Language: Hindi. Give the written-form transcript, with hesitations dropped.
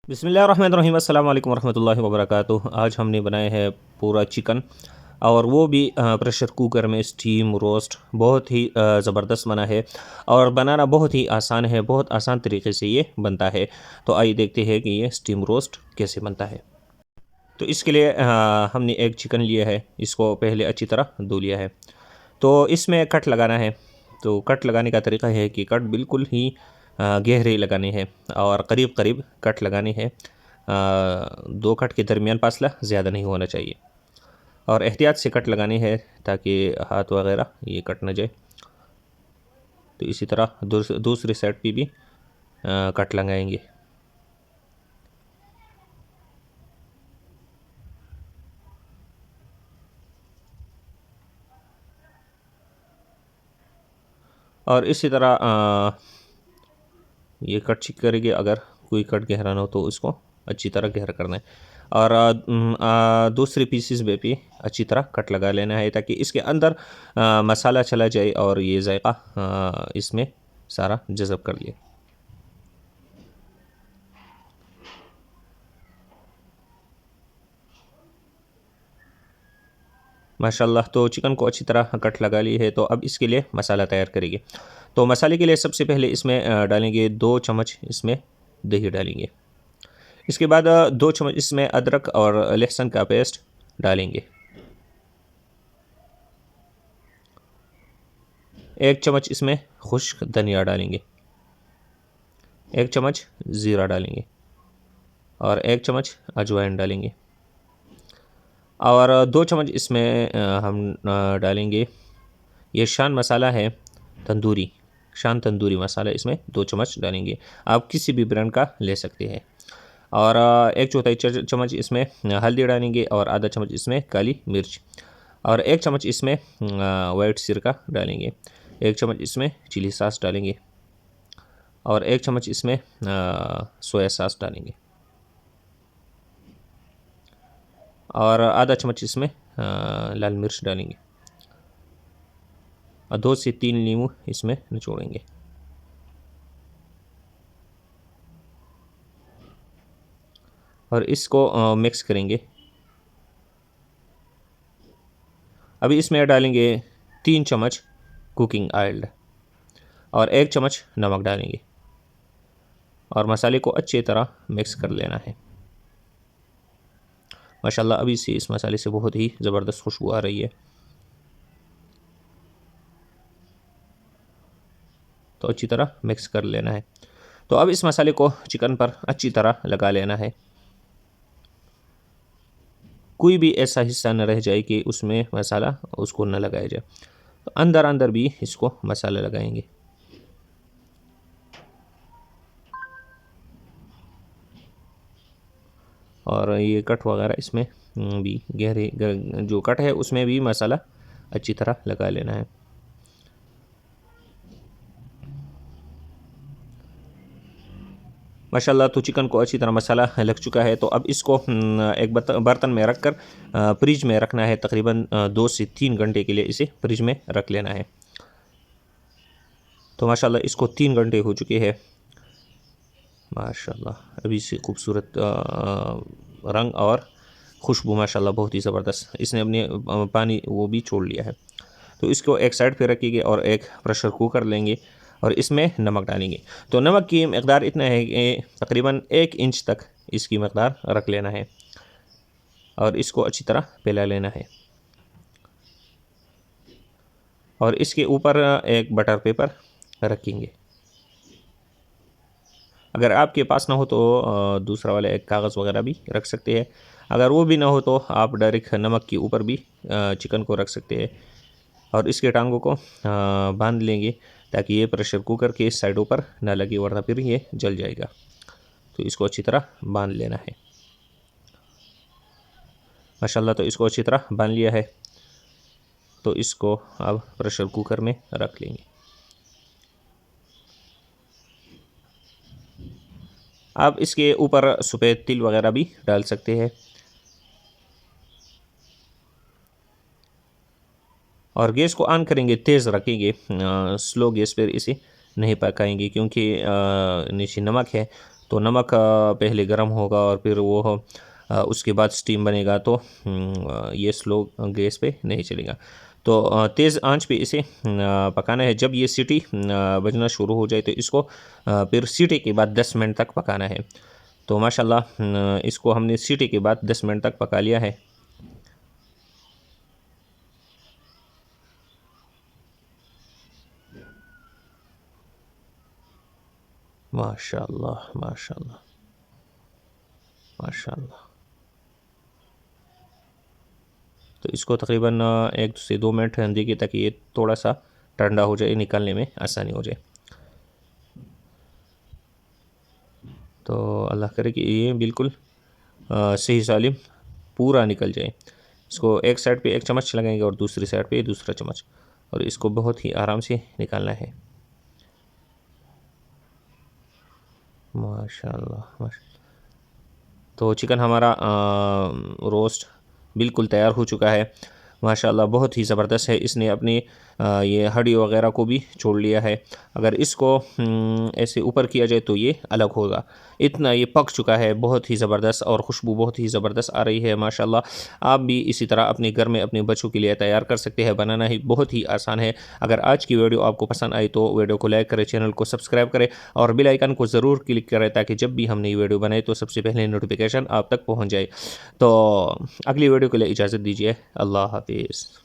बिस्मिल्लाहिर्रहमानिर्रहीम अस्सलाम वालेकुम रहमतुल्लाहि व बरकातुहू। आज हमने बनाया है पूरा चिकन, और वो भी प्रेशर कुकर में स्टीम रोस्ट। बहुत ही ज़बरदस्त बना है और बनाना बहुत ही आसान है, बहुत आसान तरीके से ये बनता है। तो आइए देखते हैं कि ये स्टीम रोस्ट कैसे बनता है। तो इसके लिए हमने एक चिकन लिया है, इसको पहले अच्छी तरह धो लिया है। तो इसमें कट लगाना है। तो कट लगाने का तरीका है कि कट बिल्कुल ही गहरे लगाने हैं और करीब करीब कट लगाने हैं। दो कट के दरमियान फासला ज़्यादा नहीं होना चाहिए, और एहतियात से कट लगाने हैं ताकि हाथ वगैरह ये कट ना जाए। तो इसी तरह दूसरी साइड पे भी कट लगाएंगे। और इसी तरह ये कट चेक करेंगे, अगर कोई कट गहरा ना हो तो उसको अच्छी तरह गहरा करना है। और दूसरी पीसीस में भी अच्छी तरह कट लगा लेना है ताकि इसके अंदर मसाला चला जाए और ये जायका इसमें सारा जज़ब कर लिए। माशाल्लाह, तो चिकन को अच्छी तरह कट लगा ली है। तो अब इसके लिए मसाला तैयार करेंगे। तो मसाले के लिए सबसे पहले इसमें डालेंगे 2 चम्मच इसमें दही डालेंगे। इसके बाद 2 चम्मच इसमें अदरक और लहसुन का पेस्ट डालेंगे। 1 चम्मच इसमें खुश्क धनिया डालेंगे। 1 चम्मच ज़ीरा डालेंगे और 1 चम्मच अजवाइन डालेंगे। और 2 चम्मच इसमें हम डालेंगे, ये शान मसाला है, तंदूरी शान तंदूरी मसाला, इसमें 2 चम्मच डालेंगे। आप किसी भी ब्रांड का ले सकते हैं। और 1/4 चम्मच इसमें हल्दी डालेंगे और आधा चम्मच इसमें काली मिर्च, और 1 चम्मच इसमें वाइट सिरका डालेंगे। 1 चम्मच इसमें चिली सॉस डालेंगे और 1 चम्मच इसमें सोया सॉस डालेंगे, और आधा चम्मच इसमें लाल मिर्च डालेंगे, और 2 से 3 नींबू इसमें निचोड़ेंगे। और इसको मिक्स करेंगे। अभी इसमें डालेंगे 3 चम्मच कुकिंग ऑयल और 1 चम्मच नमक डालेंगे, और मसाले को अच्छी तरह मिक्स कर लेना है। माशाल्लाह, अभी से इस मसाले से बहुत ही ज़बरदस्त खुशबू आ रही है। तो अच्छी तरह मिक्स कर लेना है। तो अब इस मसाले को चिकन पर अच्छी तरह लगा लेना है। कोई भी ऐसा हिस्सा न रह जाए कि उसमें मसाला उसको न लगाया जाए। तो अंदर अंदर भी इसको मसाला लगाएंगे। और ये कट वगैरह इसमें भी गहरे जो कट है उसमें भी मसाला अच्छी तरह लगा लेना है। माशाल्लाह, तो चिकन को अच्छी तरह मसाला लग चुका है। तो अब इसको एक बर्तन में रख कर फ्रिज में रखना है। तकरीबन 2 से 3 घंटे के लिए इसे फ्रिज में रख लेना है। तो माशाल्लाह, इसको 3 घंटे हो चुके हैं। माशाल्लाह, अभी से खूबसूरत रंग और खुशबू माशाल्लाह बहुत ही ज़बरदस्त, इसने अपने पानी वो भी छोड़ लिया है। तो इसको एक साइड पे रखिए और एक प्रेशर कुकर लेंगे और इसमें नमक डालेंगे। तो नमक की मकदार इतना है कि तकरीबन 1 इंच तक इसकी मकदार रख लेना है, और इसको अच्छी तरह पिला लेना है। और इसके ऊपर एक बटर पेपर रखेंगे। अगर आपके पास ना हो तो दूसरा वाला एक कागज़ वगैरह भी रख सकते हैं। अगर वो भी ना हो तो आप डायरेक्ट नमक के ऊपर भी चिकन को रख सकते हैं, और इसके टांगों को बांध लेंगे ताकि ये प्रेशर कुकर के साइडों पर ना लगे, वरना फिर ये जल जाएगा। तो इसको अच्छी तरह बांध लेना है। माशाल्लाह, तो इसको अच्छी तरह बांध लिया है। तो इसको अब प्रेशर कुकर में रख लेंगे। आप इसके ऊपर सफ़ेद तिल वगैरह भी डाल सकते हैं। और गैस को ऑन करेंगे, तेज़ रखेंगे, स्लो गैस पर इसे नहीं पकाएंगे क्योंकि नीचे नमक है। तो नमक पहले गर्म होगा और फिर वो उसके बाद स्टीम बनेगा, तो ये स्लो गैस पे नहीं चलेगा। तो तेज़ आंच पे इसे पकाना है। जब ये सीटी बजना शुरू हो जाए तो इसको फिर सीटी के बाद 10 मिनट तक पकाना है। तो माशाल्लाह इसको हमने सीटी के बाद 10 मिनट तक पका लिया है। माशाल्लाह माशाल्लाह माशाल्लाह। तो इसको तकरीबन 1 से 2 मिनट देखिए, ताकि ये थोड़ा सा ठंडा हो जाए, निकालने में आसानी हो जाए। तो अल्लाह करे कि ये बिल्कुल सही सालिम पूरा निकल जाए। इसको एक साइड पे एक चम्मच लगाएंगे और दूसरी साइड पे दूसरा चम्मच, और इसको बहुत ही आराम से निकालना है। माशाल्लाह माशा। तो चिकन हमारा रोस्ट बिल्कुल तैयार हो चुका है। माशाल्लाह बहुत ही ज़बरदस्त है। इसने अपनी ये हड्डी वगैरह को भी छोड़ लिया है। अगर इसको ऐसे ऊपर किया जाए तो ये अलग होगा। इतना ये पक चुका है, बहुत ही ज़बरदस्त, और खुशबू बहुत ही ज़बरदस्त आ रही है माशाल्लाह। आप भी इसी तरह अपने घर में अपने बच्चों के लिए तैयार कर सकते हैं। बनाना ही बहुत ही आसान है। अगर आज की वीडियो आपको पसंद आई तो वीडियो को लाइक करें, चैनल को सब्सक्राइब करें और बेल आइकन को ज़रूर क्लिक करें, ताकि जब भी हम नई वीडियो बनाए तो सबसे पहले नोटिफिकेशन आप तक पहुँच जाए। तो अगली वीडियो के लिए इजाज़त दीजिए। अल्लाह हाफिज़।